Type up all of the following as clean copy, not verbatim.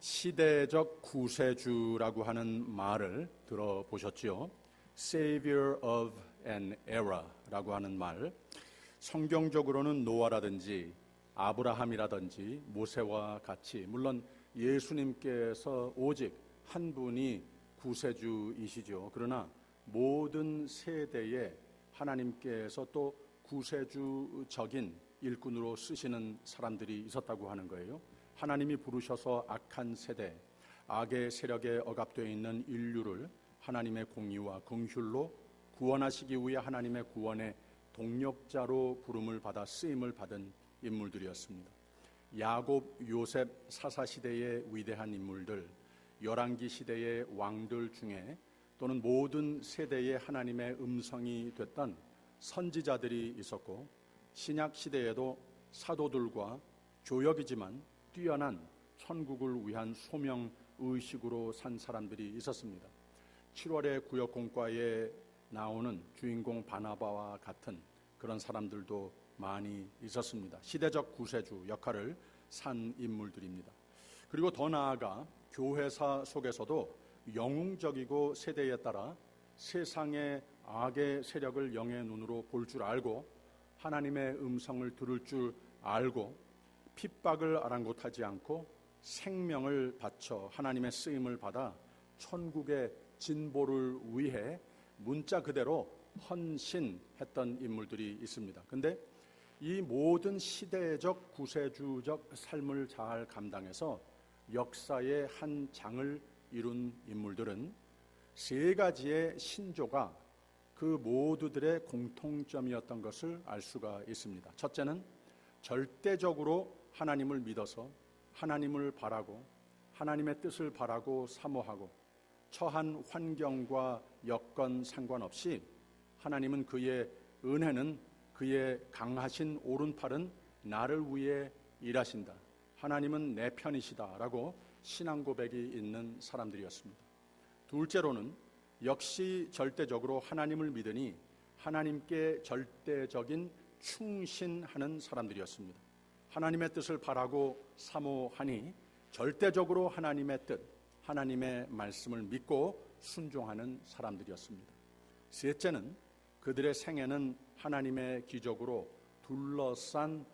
시대적 구세주라고 하는 말을 들어보셨죠? Savior of an era라고 하는 말, 성경적으로는 노아라든지 아브라함이라든지 모세와 같이, 물론 예수님께서 오직 한 분이 구세주이시죠. 그러나 모든 세대에 하나님께서 또 구세주적인 일꾼으로 쓰시는 사람들이 있었다고 하는 거예요. 하나님이 부르셔서 악한 세대, 악의 세력에 억압되어 있는 인류를 하나님의 공의와 긍휼로 구원하시기 위해 하나님의 구원의 동력자로 부름을 받아 쓰임을 받은 인물들이었습니다. 야곱, 요셉 사사시대의 위대한 인물들, 열왕기 시대의 왕들 중에 또는 모든 세대의 하나님의 음성이 됐던 선지자들이 있었고, 신약 시대에도 사도들과 조역이지만 뛰어난 천국을 위한 소명의식으로 산 사람들이 있었습니다. 7월의 구역공과에 나오는 주인공 바나바와 같은 그런 사람들도 많이 있었습니다. 시대적 구세주 역할을 산 인물들입니다. 그리고 더 나아가 교회사 속에서도 영웅적이고 세대에 따라 세상의 악의 세력을 영의 눈으로 볼 줄 알고 하나님의 음성을 들을 줄 알고 핍박을 아랑곳하지 않고 생명을 바쳐 하나님의 쓰임을 받아 천국의 진보를 위해 문자 그대로 헌신했던 인물들이 있습니다. 근데 이 모든 시대적 구세주적 삶을 잘 감당해서 역사의 한 장을 이룬 인물들은 세 가지의 신조가 그 모두들의 공통점이었던 것을 알 수가 있습니다. 첫째는 절대적으로 하나님을 믿어서 하나님을 바라고 하나님의 뜻을 바라고 사모하고 처한 환경과 여건 상관없이 하나님은 그의 은혜는 그의 강하신 오른팔은 나를 위해 일하신다. 하나님은 내 편이시다라고 신앙 고백이 있는 사람들이었습니다. 둘째로는 역시 절대적으로 하나님을 믿으니 하나님께 절대적인 충신하는 사람들이었습니다. 하나님의 뜻을 바라고 사모하니 절대적으로 하나님의 뜻, 하나님의 말씀을 믿고 순종하는 사람들이었습니다. 셋째는 그들의 생애는 하나님의 기적으로 둘러싼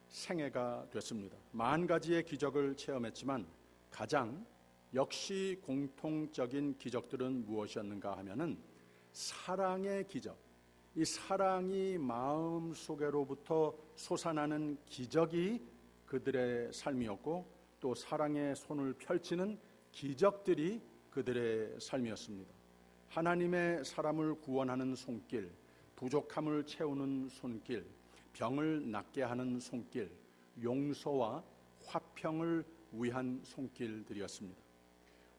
생애가 됐습니다. 만 가지의 기적을 체험했지만 가장 역시 공통적인 기적들은 무엇이었는가 하면은 사랑의 기적, 이 사랑이 마음속으로부터 솟아나는 기적이 그들의 삶이었고 또 사랑의 손을 펼치는 기적들이 그들의 삶이었습니다. 하나님의 사람을 구원하는 손길, 부족함을 채우는 손길, 병을 낫게 하는 손길, 용서와 화평을 위한 손길들이었습니다.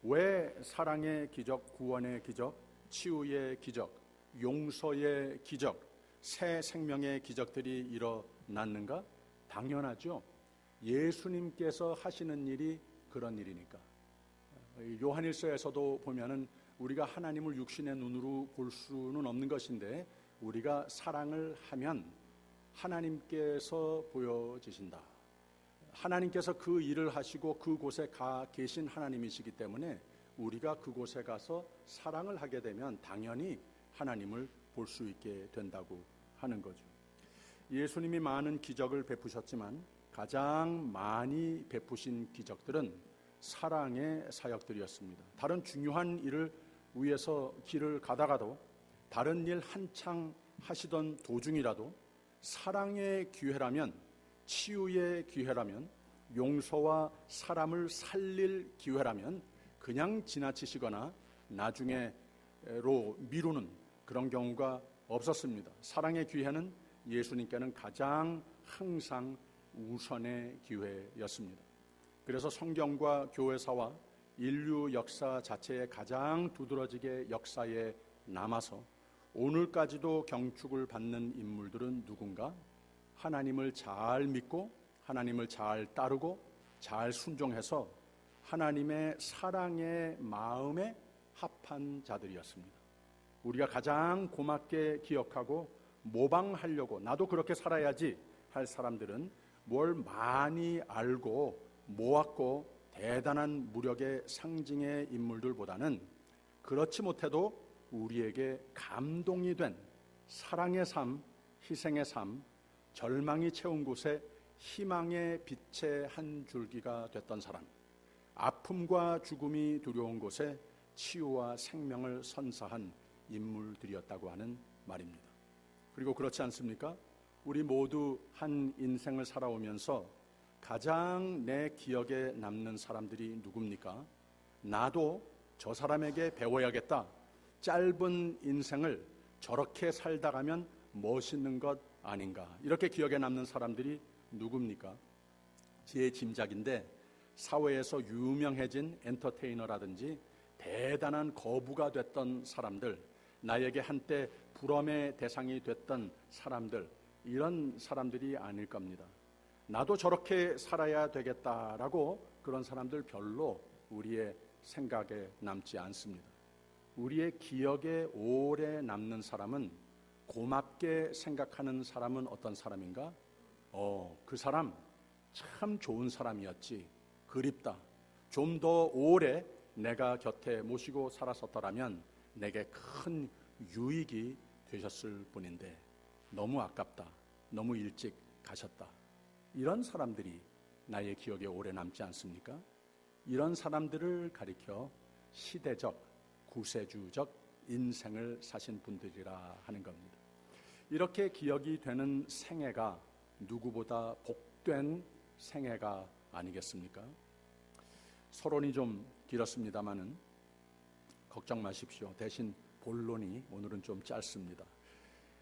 왜 사랑의 기적, 구원의 기적, 치유의 기적, 용서의 기적, 새 생명의 기적들이 일어났는가? 당연하죠. 예수님께서 하시는 일이 그런 일이니까. 요한일서에서도 보면은 우리가 하나님을 육신의 눈으로 볼 수는 없는 것인데 우리가 사랑을 하면 하나님께서 보여지신다. 하나님께서 그 일을 하시고 그곳에 가 계신 하나님이시기 때문에 우리가 그곳에 가서 사랑을 하게 되면 당연히 하나님을 볼 수 있게 된다고 하는 거죠. 예수님이 많은 기적을 베푸셨지만 가장 많이 베푸신 기적들은 사랑의 사역들이었습니다. 다른 중요한 일을 위해서 길을 가다가도 다른 일 한창 하시던 도중이라도 사랑의 기회라면, 치유의 기회라면, 용서와 사람을 살릴 기회라면 그냥 지나치시거나 나중에로 미루는 그런 경우가 없었습니다. 사랑의 기회는 예수님께는 가장 항상 우선의 기회였습니다. 그래서 성경과 교회사와 인류 역사 자체에 가장 두드러지게 역사에 남아서 오늘까지도 경축을 받는 인물들은 누군가? 하나님을 잘 믿고 하나님을 잘 따르고 잘 순종해서 하나님의 사랑의 마음에 합한 자들이었습니다. 우리가 가장 고맙게 기억하고 모방하려고 나도 그렇게 살아야지 할 사람들은 뭘 많이 알고 모았고 대단한 무력의 상징의 인물들보다는 그렇지 못해도 우리에게 감동이 된 사랑의 삶, 희생의 삶, 절망이 채운 곳에 희망의 빛의 한 줄기가 됐던 사람, 아픔과 죽음이 두려운 곳에 치유와 생명을 선사한 인물들이었다고 하는 말입니다. 그리고 그렇지 않습니까? 우리 모두 한 인생을 살아오면서 가장 내 기억에 남는 사람들이 누굽니까? 나도 저 사람에게 배워야겠다. 짧은 인생을 저렇게 살다 가면 멋있는 것 아닌가. 이렇게 기억에 남는 사람들이 누굽니까? 제 짐작인데 사회에서 유명해진 엔터테이너라든지 대단한 거부가 됐던 사람들, 나에게 한때 부러움의 대상이 됐던 사람들, 이런 사람들이 아닐 겁니다. 나도 저렇게 살아야 되겠다라고 그런 사람들 별로 우리의 생각에 남지 않습니다. 우리의 기억에 오래 남는 사람은, 고맙게 생각하는 사람은 어떤 사람인가? 그 사람 참 좋은 사람이었지. 그립다. 좀 더 오래 내가 곁에 모시고 살았었더라면 내게 큰 유익이 되셨을 뿐인데 너무 아깝다. 너무 일찍 가셨다. 이런 사람들이 나의 기억에 오래 남지 않습니까? 이런 사람들을 가리켜 시대적, 구세주적 인생을 사신 분들이라 하는 겁니다. 이렇게 기억이 되는 생애가 누구보다 복된 생애가 아니겠습니까? 서론이 좀 길었습니다마는 걱정 마십시오. 대신 본론이 오늘은 좀 짧습니다.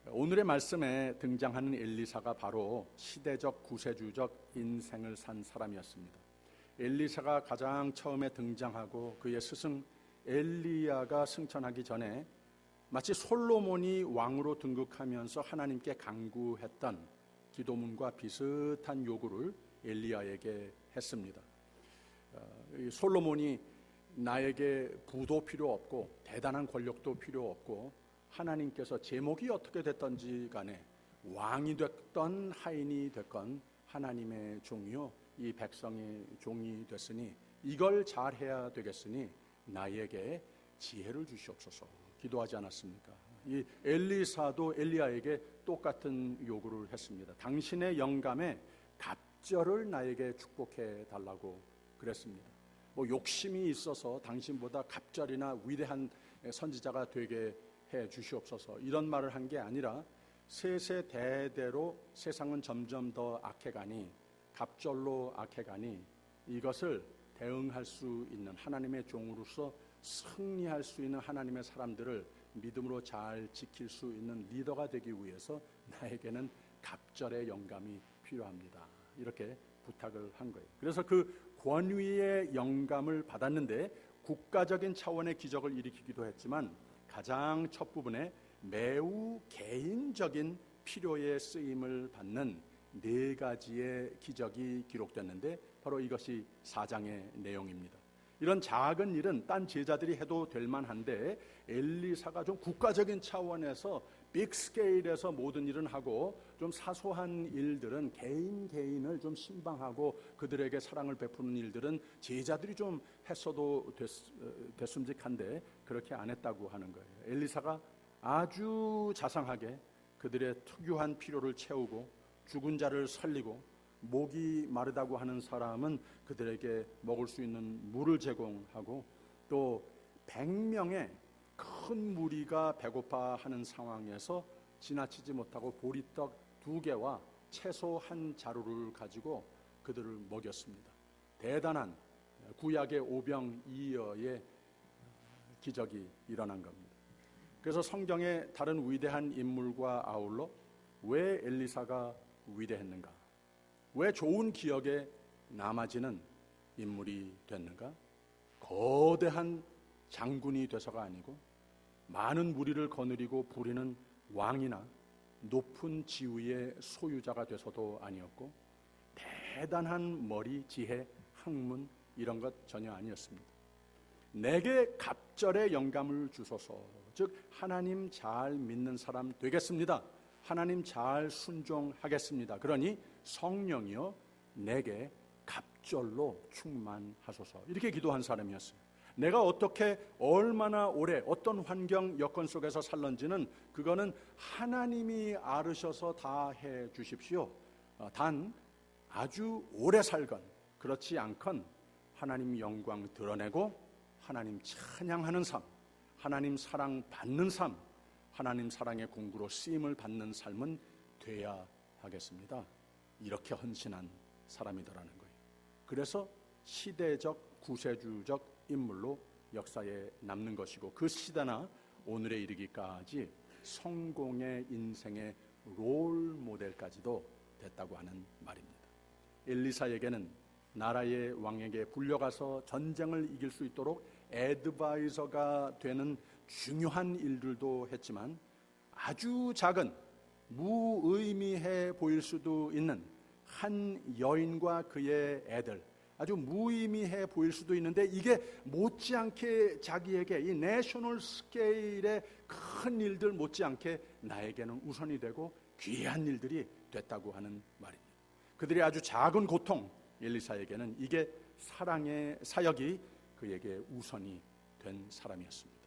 오늘의 말씀에 등장하는 엘리사가 바로 시대적 구세주적 인생을 산 사람이었습니다. 엘리사가 가장 처음에 등장하고 그의 스승 엘리야가 승천하기 전에 마치 솔로몬이 왕으로 등극하면서 하나님께 간구했던 기도문과 비슷한 요구를 엘리야에게 했습니다. 솔로몬이 나에게 부도 필요 없고 대단한 권력도 필요 없고 하나님께서 제목이 어떻게 됐던지 간에 왕이 됐던 하인이 됐건 하나님의 종이요 이 백성의 종이 됐으니 이걸 잘해야 되겠으니 나에게 지혜를 주시옵소서 기도하지 않았습니까? 이 엘리사도 엘리야에게 똑같은 요구를 했습니다. 당신의 영감에 갑절을 나에게 축복해 달라고 그랬습니다. 욕심이 있어서 당신보다 갑절이나 위대한 선지자가 되게 해 주시옵소서 이런 말을 한 게 아니라 세세대대로 세상은 점점 더 악해가니 갑절로 악해가니 이것을 대응할 수 있는 하나님의 종으로서 승리할 수 있는 하나님의 사람들을 믿음으로 잘 지킬 수 있는 리더가 되기 위해서 나에게는 갑절의 영감이 필요합니다. 이렇게 부탁을 한 거예요. 그래서 그 권위의 영감을 받았는데 국가적인 차원의 기적을 일으키기도 했지만 가장 첫 부분에 매우 개인적인 필요에 쓰임을 받는 4가지의 기적이 기록됐는데 바로 이것이 4장의 내용입니다. 이런 작은 일은 딴 제자들이 해도 될 만한데 엘리사가 좀 국가적인 차원에서 빅 스케일에서 모든 일은 하고 좀 사소한 일들은 개인을 좀 신방하고 그들에게 사랑을 베푸는 일들은 제자들이 좀 했어도 됐음직한데 그렇게 안 했다고 하는 거예요. 엘리사가 아주 자상하게 그들의 특유한 필요를 채우고 죽은 자를 살리고 목이 마르다고 하는 사람은 그들에게 먹을 수 있는 물을 제공하고 또 100명의 큰 무리가 배고파하는 상황에서 지나치지 못하고 보리떡 2개와 채소 1자루를 가지고 그들을 먹였습니다. 대단한 구약의 오병이어의 기적이 일어난 겁니다. 그래서 성경의 다른 위대한 인물과 아울러 왜 엘리사가 위대했는가? 왜 좋은 기억에 남아지는 인물이 됐는가? 거대한 장군이 돼서가 아니고 많은 무리를 거느리고 부리는 왕이나 높은 지위의 소유자가 돼서도 아니었고 대단한 머리, 지혜, 학문 이런 것 전혀 아니었습니다. 내게 갑절의 영감을 주소서. 즉 하나님 잘 믿는 사람 되겠습니다. 하나님 잘 순종하겠습니다. 그러니 성령이여 내게 육절로 충만하소서. 이렇게 기도한 사람이었어요. 내가 어떻게 얼마나 오래 어떤 환경 여건 속에서 살는지는 그거는 하나님이 알으셔서 다 해 주십시오. 단 아주 오래 살건 그렇지 않건 하나님 영광 드러내고 하나님 찬양하는 삶, 하나님 사랑 받는 삶, 하나님 사랑의 공구로 쓰임을 받는 삶은 돼야 하겠습니다. 이렇게 헌신한 사람이더라는 거예요. 그래서 시대적 구세주적 인물로 역사에 남는 것이고, 그 시대나 오늘에 이르기까지 성공의 인생의 롤 모델까지도 됐다고 하는 말입니다. 엘리사에게는 나라의 왕에게 불려가서 전쟁을 이길 수 있도록 애드바이저가 되는 중요한 일들도 했지만, 아주 작은 무의미해 보일 수도 있는 한 여인과 그의 애들, 아주 무의미해 보일 수도 있는데 이게 못지않게 자기에게 이 내셔널 스케일의 큰 일들 못지않게 나에게는 우선이 되고 귀한 일들이 됐다고 하는 말입니다. 그들의 아주 작은 고통, 엘리사에게는 이게 사랑의 사역이 그에게 우선이 된 사람이었습니다.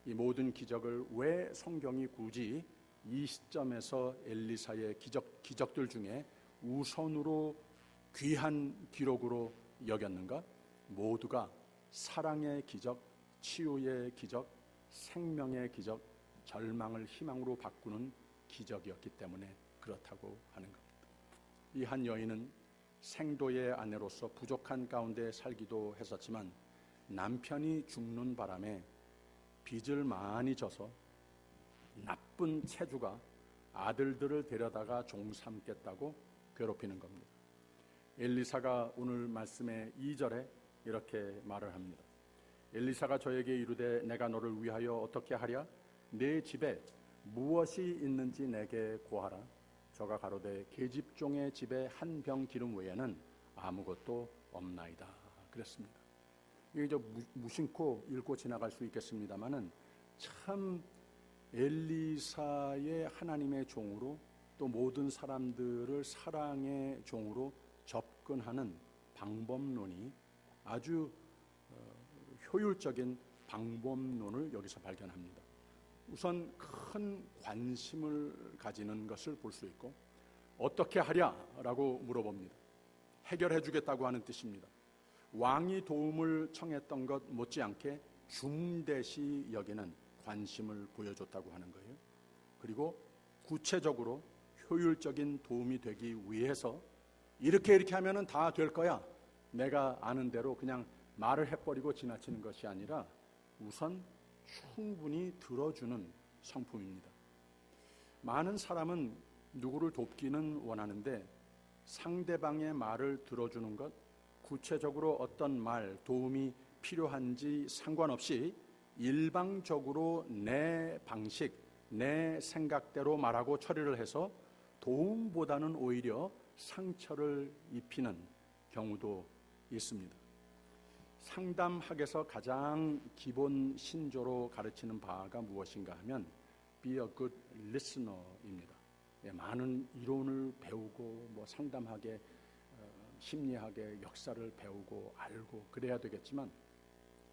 이 모든 기적을 왜 성경이 굳이 이 시점에서 엘리사의 기적들 중에 우선으로 귀한 기록으로 여겼는가? 모두가 사랑의 기적, 치유의 기적, 생명의 기적, 절망을 희망으로 바꾸는 기적이었기 때문에 그렇다고 하는 겁니다. 이 한 여인은 생도의 아내로서 부족한 가운데 살기도 했었지만 남편이 죽는 바람에 빚을 많이 져서 나쁜 체주가 아들들을 데려다가 종 삼겠다고 괴롭히는 겁니다. 엘리사가 오늘 말씀의 2절에 이렇게 말을 합니다. 엘리사가 저에게 이르되 내가 너를 위하여 어떻게 하랴? 내 집에 무엇이 있는지 내게 고하라. 저가 가로되 계집종의 집에 한 병 기름 외에는 아무것도 없나이다 그랬습니다. 이게 무심코 읽고 지나갈 수 있겠습니다만은 참 엘리사의 하나님의 종으로 또 모든 사람들을 사랑의 종으로 접근하는 방법론이 아주 효율적인 방법론을 여기서 발견합니다. 우선 큰 관심을 가지는 것을 볼 수 있고, 어떻게 하랴라고 물어봅니다. 해결해 주겠다고 하는 뜻입니다. 왕이 도움을 청했던 것 못지않게 중대시 여기는 관심을 보여줬다고 하는 거예요. 그리고 구체적으로 효율적인 도움이 되기 위해서 이렇게 하면은 다 될 거야, 내가 아는 대로 그냥 말을 해버리고 지나치는 것이 아니라 우선 충분히 들어주는 성품입니다. 많은 사람은 누구를 돕기는 원하는데 상대방의 말을 들어주는 것, 구체적으로 어떤 말, 도움이 필요한지 상관없이 일방적으로 내 방식, 내 생각대로 말하고 처리를 해서 도움보다는 오히려 상처를 입히는 경우도 있습니다. 상담학에서 가장 기본 신조로 가르치는 바가 무엇인가 하면 be a good listener입니다. 많은 이론을 배우고 상담학의 심리학의 역사를 배우고 알고 그래야 되겠지만,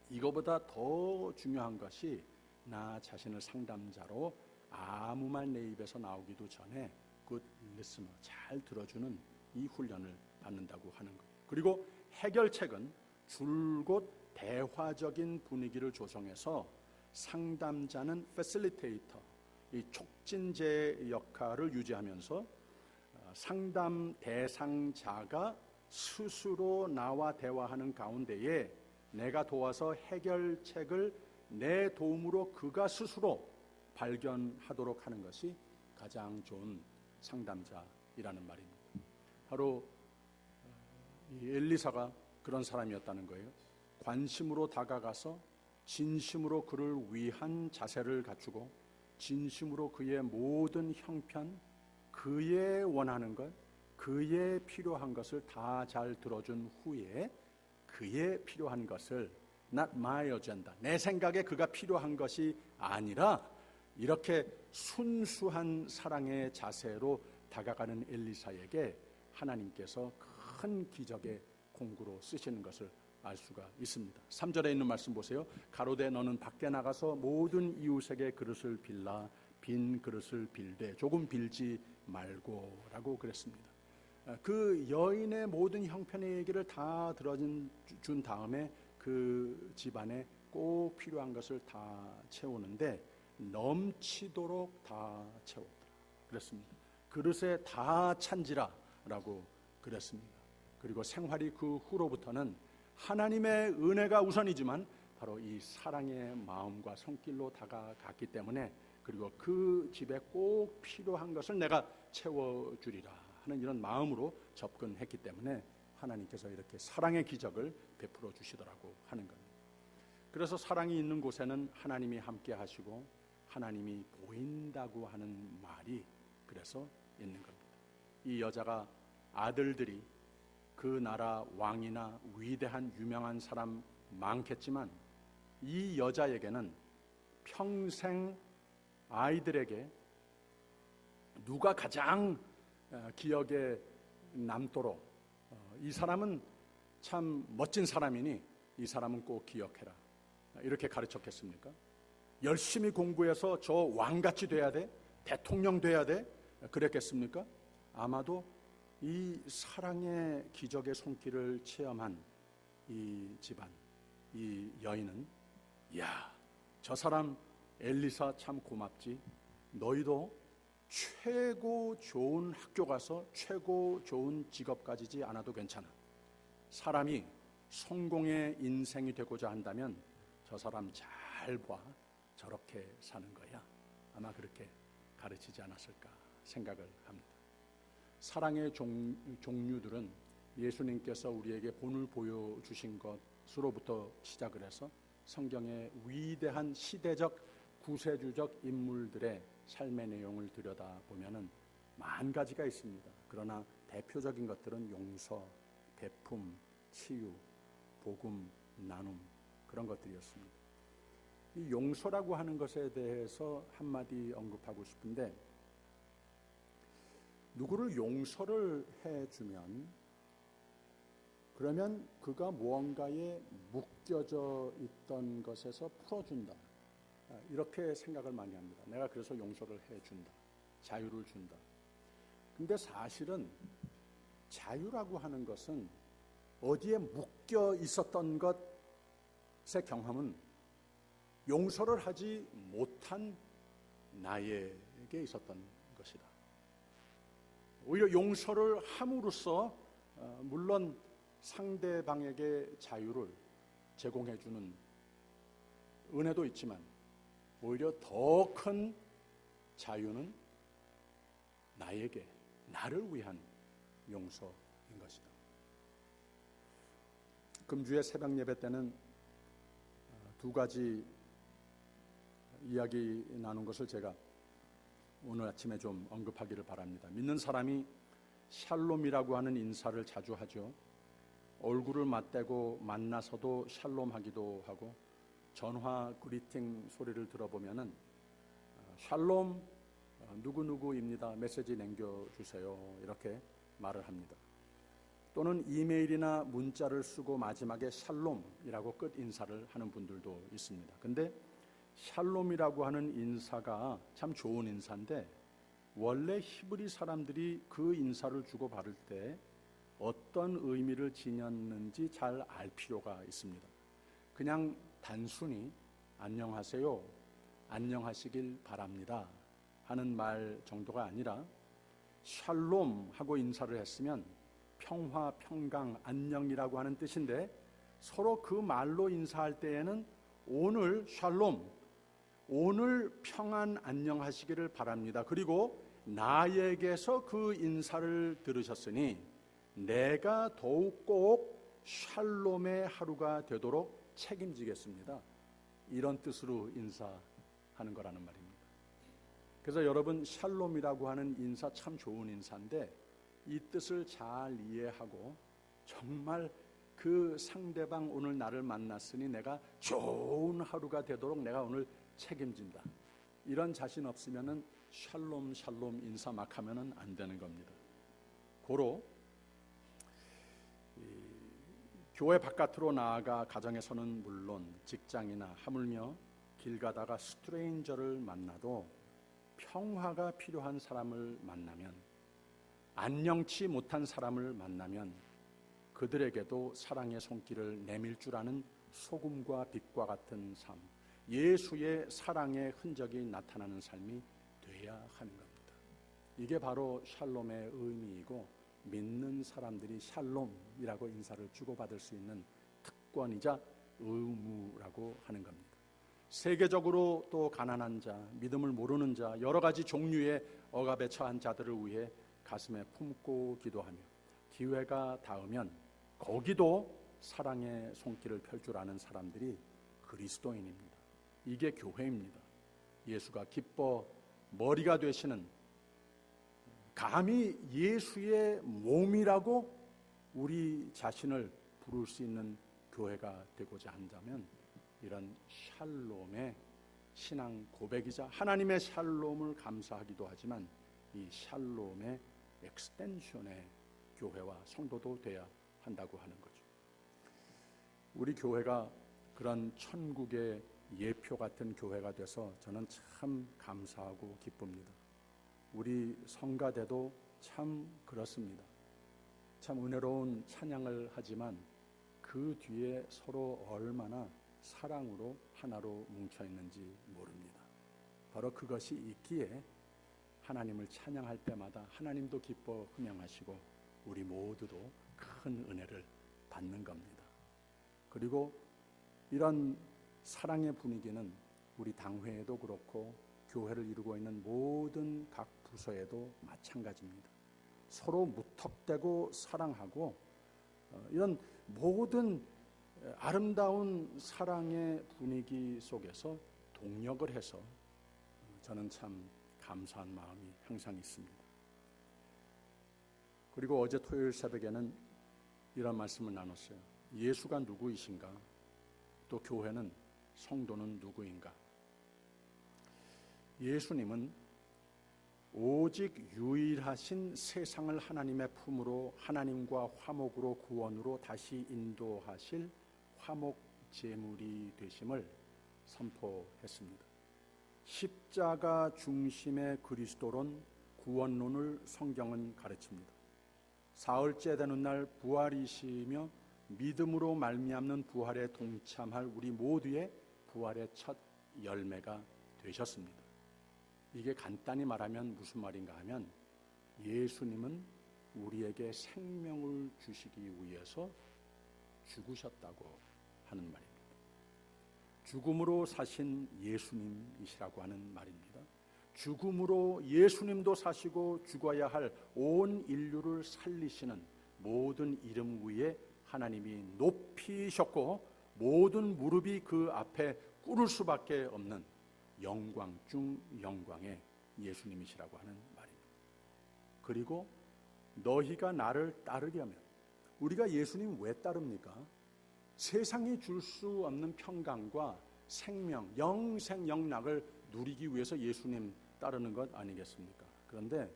이거보다 더 중요한 것이 나 자신을 상담자로 아무 말 내 입에서 나오기도 전에 good listener, 잘 들어주는 이 훈련을 받는다고 하는 거예요. 그리고 해결책은 줄곧 대화적인 분위기를 조성해서 상담자는 facilitator, 이 촉진제 역할을 유지하면서 상담 대상자가 스스로 나와 대화하는 가운데에 내가 도와서 해결책을 내 도움으로 그가 스스로 발견하도록 하는 것이 가장 좋은 상담자이라는 말입니다. 바로 이 엘리사가 그런 사람이었다는 거예요. 관심으로 다가가서 진심으로 그를 위한 자세를 갖추고 진심으로 그의 모든 형편, 그의 원하는 것, 그의 필요한 것을 다 잘 들어준 후에 그의 필요한 것을 not my agenda, 내 생각에 그가 필요한 것이 아니라 이렇게 순수한 사랑의 자세로 다가가는 엘리사에게 하나님께서 큰 기적의 공구로 쓰시는 것을 알 수가 있습니다. 3절에 있는 말씀 보세요. 가로되 너는 밖에 나가서 모든 이웃에게 그릇을 빌라 빈 그릇을 빌되 조금 빌지 말고 라고 그랬습니다. 그 여인의 모든 형편의 얘기를 다 들어준 다음에 그 집안에 꼭 필요한 것을 다 채우는데 넘치도록 다 채웠더라 그랬습니다. 그릇에 다 찬지라 라고 그랬습니다. 그리고 생활이 그 후로부터는 하나님의 은혜가 우선이지만 바로 이 사랑의 마음과 손길로 다가갔기 때문에 그리고 그 집에 꼭 필요한 것을 내가 채워주리라 하는 이런 마음으로 접근했기 때문에 하나님께서 이렇게 사랑의 기적을 베풀어 주시더라고 하는 겁니다. 그래서 사랑이 있는 곳에는 하나님이 함께 하시고 하나님이 보인다고 하는 말이 그래서 있는 겁니다. 이 여자가 아들들이 그 나라 왕이나 위대한 유명한 사람 많겠지만 이 여자에게는 평생 아이들에게 누가 가장 기억에 남도록 이 사람은 참 멋진 사람이니 이 사람은 꼭 기억해라 이렇게 가르쳤겠습니까? 열심히 공부해서 저 왕같이 돼야 돼? 대통령 돼야 돼? 그랬겠습니까? 아마도 이 사랑의 기적의 손길을 체험한 이 집안, 이 여인은 야, 저 사람 엘리사 참 고맙지. 너희도 최고 좋은 학교 가서 최고 좋은 직업 가지지 않아도 괜찮아. 사람이 성공의 인생이 되고자 한다면 저 사람 잘 봐. 저렇게 사는 거야. 아마 그렇게 가르치지 않았을까 생각을 합니다. 사랑의 종류들은 예수님께서 우리에게 본을 보여주신 것으로부터 시작을 해서 성경의 위대한 시대적 구세주적 인물들의 삶의 내용을 들여다보면 만 가지가 있습니다. 그러나 대표적인 것들은 용서, 베품, 치유, 복음, 나눔 그런 것들이었습니다. 이 용서라고 하는 것에 대해서 한마디 언급하고 싶은데 누구를 용서를 해주면 그러면 그가 무언가에 묶여져 있던 것에서 풀어준다. 이렇게 생각을 많이 합니다. 내가 그래서 용서를 해준다. 자유를 준다. 근데 사실은 자유라고 하는 것은 어디에 묶여 있었던 것의 경험은 용서를 하지 못한 나에게 있었던 것이다. 오히려 용서를 함으로써 물론 상대방에게 자유를 제공해주는 은혜도 있지만 오히려 더 큰 자유는 나에게, 나를 위한 용서인 것이다. 금주의 새벽 예배 때는 두 가지 이야기 나눈 것을 제가 오늘 아침에 좀 언급하기를 바랍니다. 믿는 사람이 샬롬이라고 하는 인사를 자주 하죠. 얼굴을 맞대고 만나서도 샬롬하기도 하고 전화 그리팅 소리를 들어보면은 샬롬 누구누구입니다. 메시지 남겨주세요. 이렇게 말을 합니다. 또는 이메일이나 문자를 쓰고 마지막에 샬롬이라고 끝 인사를 하는 분들도 있습니다. 근데 샬롬이라고 하는 인사가 참 좋은 인사인데 원래 히브리 사람들이 그 인사를 주고 받을 때 어떤 의미를 지녔는지 잘 알 필요가 있습니다. 그냥 단순히 안녕하세요, 안녕하시길 바랍니다 하는 말 정도가 아니라 샬롬 하고 인사를 했으면 평화, 평강, 안녕이라고 하는 뜻인데 서로 그 말로 인사할 때에는 오늘 샬롬, 오늘 평안 안녕하시기를 바랍니다. 그리고 나에게서 그 인사를 들으셨으니 내가 더욱 꼭 샬롬의 하루가 되도록 책임지겠습니다. 이런 뜻으로 인사하는 거라는 말입니다. 그래서 여러분 샬롬이라고 하는 인사 참 좋은 인사인데 이 뜻을 잘 이해하고 정말 그 상대방 오늘 나를 만났으니 내가 좋은 하루가 되도록 내가 오늘 책임진다. 이런 자신 없으면은 샬롬 샬롬 인사 막 하면은 안 되는 겁니다. 고로 교회 바깥으로 나아가 가정에서는 물론 직장이나 하물며 길 가다가 스트레인저를 만나도 평화가 필요한 사람을 만나면, 안녕치 못한 사람을 만나면 그들에게도 사랑의 손길을 내밀 줄 아는 소금과 빛과 같은 삶, 예수의 사랑의 흔적이 나타나는 삶이 돼야 하는 겁니다. 이게 바로 샬롬의 의미이고, 믿는 사람들이 샬롬이라고 인사를 주고받을 수 있는 특권이자 의무라고 하는 겁니다. 세계적으로 또 가난한 자, 믿음을 모르는 자, 여러 가지 종류의 억압에 처한 자들을 위해 가슴에 품고 기도하며 기회가 닿으면 거기도 사랑의 손길을 펼 줄 아는 사람들이 그리스도인입니다. 이게 교회입니다. 예수가 기뻐 머리가 되시는, 감히 예수의 몸이라고 우리 자신을 부를 수 있는 교회가 되고자 한다면 이런 샬롬의 신앙 고백이자 하나님의 샬롬을 감사하기도 하지만 이 샬롬의 엑스텐션의 교회와 성도도 돼야 한다고 하는 거죠. 우리 교회가 그런 천국의 예표 같은 교회가 돼서 저는 참 감사하고 기쁩니다. 우리 성가대도 참 그렇습니다. 참 은혜로운 찬양을 하지만 그 뒤에 서로 얼마나 사랑으로 하나로 뭉쳐있는지 모릅니다. 바로 그것이 있기에 하나님을 찬양할 때마다 하나님도 기뻐 흥명하시고 우리 모두도 큰 은혜를 받는 겁니다. 그리고 이런 사랑의 분위기는 우리 당회에도 그렇고 교회를 이루고 있는 모든 각 부서에도 마찬가지입니다. 서로 무턱대고 사랑하고 이런 모든 아름다운 사랑의 분위기 속에서 동력을 해서 저는 참 감사한 마음이 항상 있습니다. 그리고 어제 토요일 새벽에는 이런 말씀을 나눴어요. 예수가 누구이신가? 또 교회는, 성도는 누구인가? 예수님은 오직 유일하신 세상을 하나님의 품으로, 하나님과 화목으로, 구원으로 다시 인도하실 화목 제물이 되심을 선포했습니다. 십자가 중심의 그리스도론, 구원론을 성경은 가르칩니다. 사흘째 되는 날 부활이시며 믿음으로 말미암는 부활에 동참할 우리 모두의 부활의 첫 열매가 되셨습니다. 이게 간단히 말하면 무슨 말인가 하면 예수님은 우리에게 생명을 주시기 위해서 죽으셨다고 하는 말입니다. 죽음으로 사신 예수님이시라고 하는 말입니다. 죽음으로 예수님도 사시고 죽어야 할 온 인류를 살리시는 모든 이름 위에 하나님이 높이셨고 모든 무릎이 그 앞에 꿇을 수밖에 없는 영광 중 영광의 예수님이시라고 하는 말입니다. 그리고 너희가 나를 따르려면, 우리가 예수님 왜 따릅니까? 세상이 줄 수 없는 평강과 생명, 영생 영락을 누리기 위해서 예수님 따르는 것 아니겠습니까? 그런데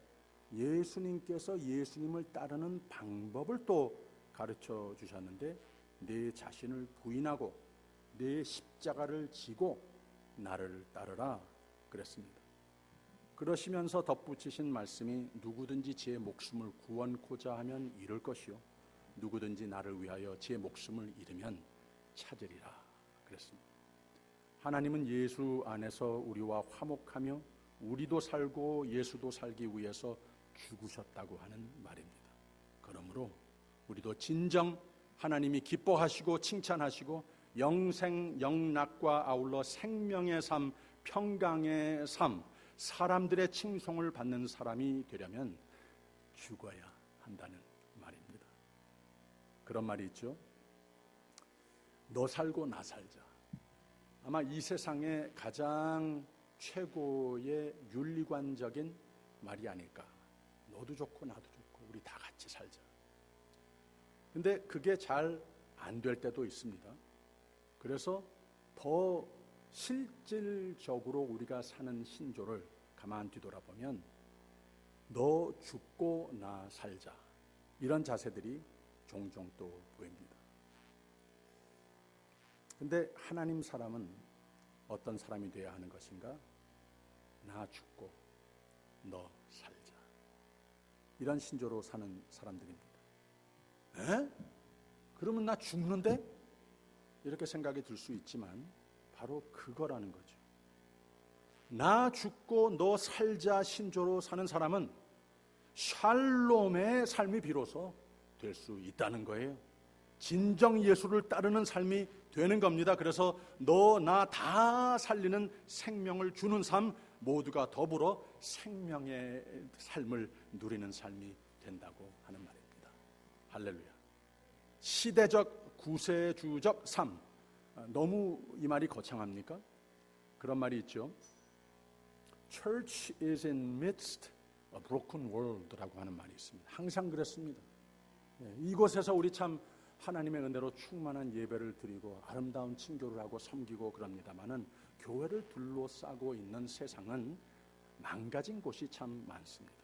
예수님께서 예수님을 따르는 방법을 또 가르쳐 주셨는데, 내 자신을 부인하고 내 십자가를 지고 나를 따르라 그랬습니다. 그러시면서 덧붙이신 말씀이 누구든지 제 목숨을 구원코자 하면 잃을 것이요 누구든지 나를 위하여 제 목숨을 잃으면 찾으리라 그랬습니다. 하나님은 예수 안에서 우리와 화목하며 우리도 살고 예수도 살기 위해서 죽으셨다고 하는 말입니다. 그러므로 우리도 진정 하나님이 기뻐하시고 칭찬하시고 영생 영락과 아울러 생명의 삶, 평강의 삶, 사람들의 칭송을 받는 사람이 되려면 죽어야 한다는 말입니다. 그런 말이 있죠. 너 살고 나 살자. 아마 이 세상의 가장 최고의 윤리관적인 말이 아닐까. 너도 좋고 나도 좋고 우리 다 같이 살자. 근데 그게 잘 안 될 때도 있습니다. 그래서 더 실질적으로 우리가 사는 신조를 가만 뒤돌아보면 너 죽고 나 살자, 이런 자세들이 종종 또 보입니다. 근데 하나님 사람은 어떤 사람이 되어야 하는 것인가? 나 죽고 너 살자. 이런 신조로 사는 사람들입니다. 에? 그러면 나 죽는데? 이렇게 생각이 들 수 있지만 바로 그거라는 거죠. 나 죽고 너 살자 신조로 사는 사람은 샬롬의 삶이 비로소 될 수 있다는 거예요. 진정 예수를 따르는 삶이 되는 겁니다. 그래서 너 나 다 살리는 생명을 주는 삶, 모두가 더불어 생명의 삶을 누리는 삶이 된다고 하는 말입니다. 할렐루야. 시대적 구세주적 삶, 너무 이 말이 거창합니까? 그런 말이 있죠. Church is in midst a broken world라고 하는 말이 있습니다. 항상 그랬습니다. 이곳에서 우리 참 하나님의 은혜로 충만한 예배를 드리고 아름다운 친교를 하고 섬기고 그럽니다마는 교회를 둘러싸고 있는 세상은 망가진 곳이 참 많습니다.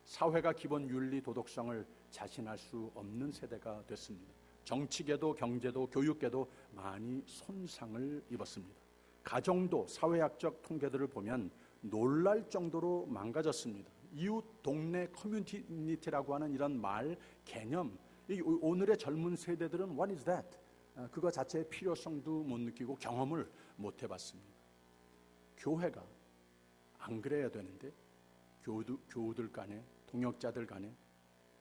사회가 기본 윤리 도덕성을 자신할 수 없는 세대가 됐습니다. 정치계도 경제도 교육계도 많이 손상을 입었습니다. 가정도 사회학적 통계들을 보면 놀랄 정도로 망가졌습니다. 이웃 동네 커뮤니티라고 하는 이런 말 개념, 오늘의 젊은 세대들은 what is that? 그거 자체의 필요성도 못 느끼고 경험을 못 해봤습니다. 교회가 안 그래야 되는데 교우들 간에 동역자들 간에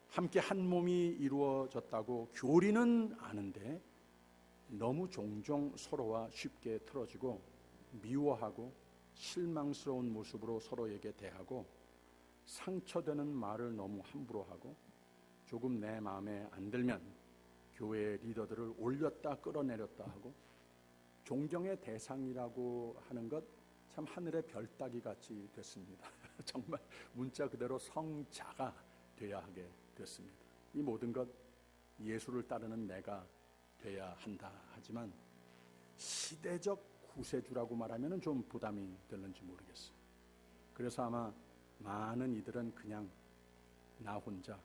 함께 한 몸이 이루어졌다고 교리는 아는데 너무 종종 서로와 쉽게 틀어지고 미워하고 실망스러운 모습으로 서로에게 대하고 상처되는 말을 너무 함부로 하고 조금 내 마음에 안 들면 교회 리더들을 올렸다 끌어내렸다 하고 존경의 대상이라고 하는 것 참 하늘의 별 따기 같이 됐습니다. 정말 문자 그대로 성자가 돼야 하게 됐습니다. 이 모든 것 예수를 따르는 내가 돼야 한다 하지만 시대적 구세주라고 말하면 좀 부담이 될는지 모르겠어요. 그래서 아마 많은 이들은 그냥 나 혼자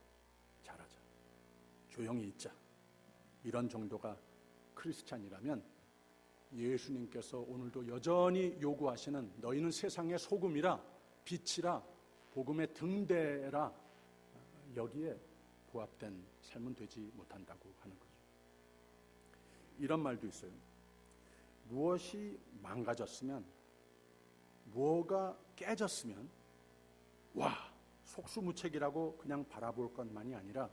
잘하자, 조용히 있자, 이런 정도가 크리스찬이라면 예수님께서 오늘도 여전히 요구하시는 너희는 세상의 소금이라 빛이라 복음의 등대라, 여기에 부합된 삶은 되지 못한다고 하는 거죠. 이런 말도 있어요. 무엇이 망가졌으면, 무엇가 깨졌으면 와, 속수무책이라고 그냥 바라볼 것만이 아니라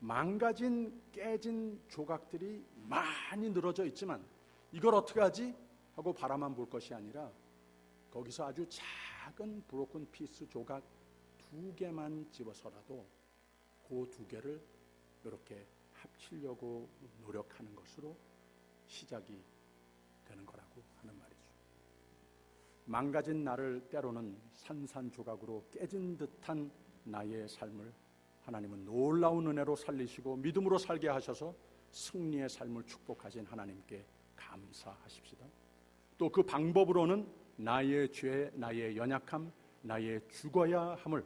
망가진 깨진 조각들이 많이 늘어져 있지만 이걸 어떻게 하지? 하고 바라만 볼 것이 아니라 거기서 아주 작은 브로큰 피스 조각 2개만 집어서라도 그 2개를 이렇게 합치려고 노력하는 것으로 시작이 되는 거라고 하는 말이죠. 망가진 나를 때로는 산산조각으로 깨진 듯한 나의 삶을 하나님은 놀라운 은혜로 살리시고 믿음으로 살게 하셔서 승리의 삶을 축복하신 하나님께 감사하십시다. 또 그 방법으로는 나의 죄, 나의 연약함, 나의 죽어야 함을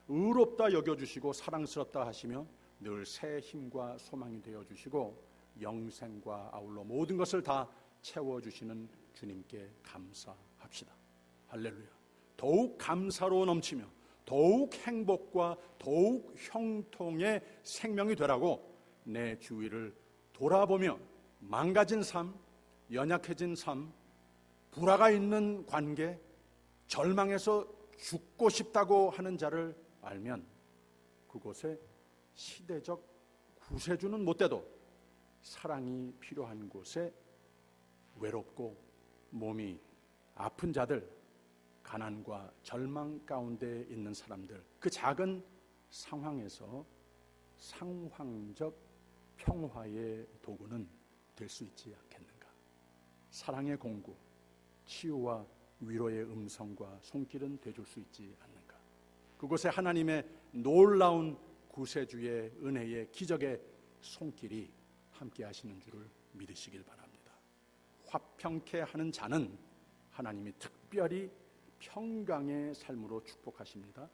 의롭다 여겨주시고 사랑스럽다 하시며 늘 새 힘과 소망이 되어주시고 영생과 아울러 모든 것을 다 채워주시는 주님께 감사합시다. 할렐루야. 더욱 감사로 넘치며 더욱 행복과 더욱 형통의 생명이 되라고 내 주위를 돌아보며 망가진 삶, 연약해진 삶, 불화가 있는 관계, 절망해서 죽고 싶다고 하는 자를 알면 그곳에 시대적 구세주는 못 돼도 사랑이 필요한 곳에 외롭고 몸이 아픈 자들, 가난과 절망 가운데 있는 사람들, 그 작은 상황에서 상황적 평화의 도구는 될 수 있지 않겠는가. 사랑의 공구, 치유와 위로의 음성과 손길은 돼줄 수 있지 않는가. 그곳에 하나님의 놀라운 구세주의 은혜의 기적의 손길이 함께 하시는 줄을 믿으시길 바랍니다. 화평케 하는 자는 하나님이 특별히 평강의 삶으로 축복하십니다.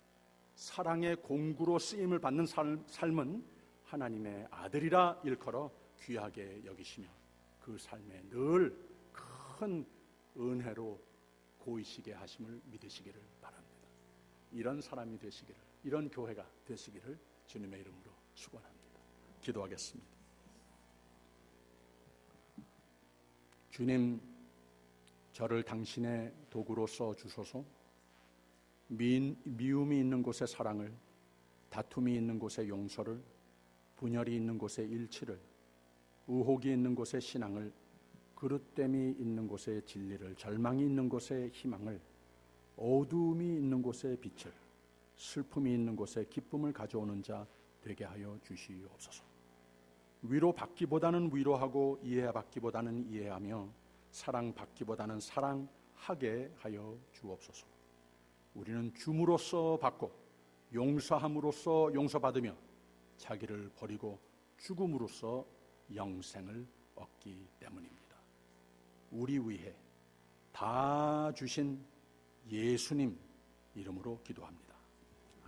사랑의 공구로 쓰임을 받는 삶은 하나님의 아들이라 일컬어 귀하게 여기시며 그 그 삶에 늘 큰 은혜로 보이시게 하심을 믿으시기를 바랍니다. 이런 사람이 되시기를, 이런 교회가 되시기를 주님의 이름으로 축원합니다. 기도하겠습니다. 주님, 저를 당신의 도구로 써 주소서. 미움이 있는 곳에 사랑을, 다툼이 있는 곳에 용서를, 분열이 있는 곳에 일치를, 의혹이 있는 곳에 신앙을, 그릇됨이 있는 곳에 진리를, 절망이 있는 곳에 희망을, 어두움이 있는 곳에 빛을, 슬픔이 있는 곳에 기쁨을 가져오는 자 되게 하여 주시옵소서. 위로받기보다는 위로하고 이해받기보다는 이해하며 사랑받기보다는 사랑하게 하여 주옵소서. 우리는 줌으로써 받고 용서함으로써 용서받으며 자기를 버리고 죽음으로써 영생을 얻기 때문입니다. 우리 위해 다 주신 예수님 이름으로 기도합니다.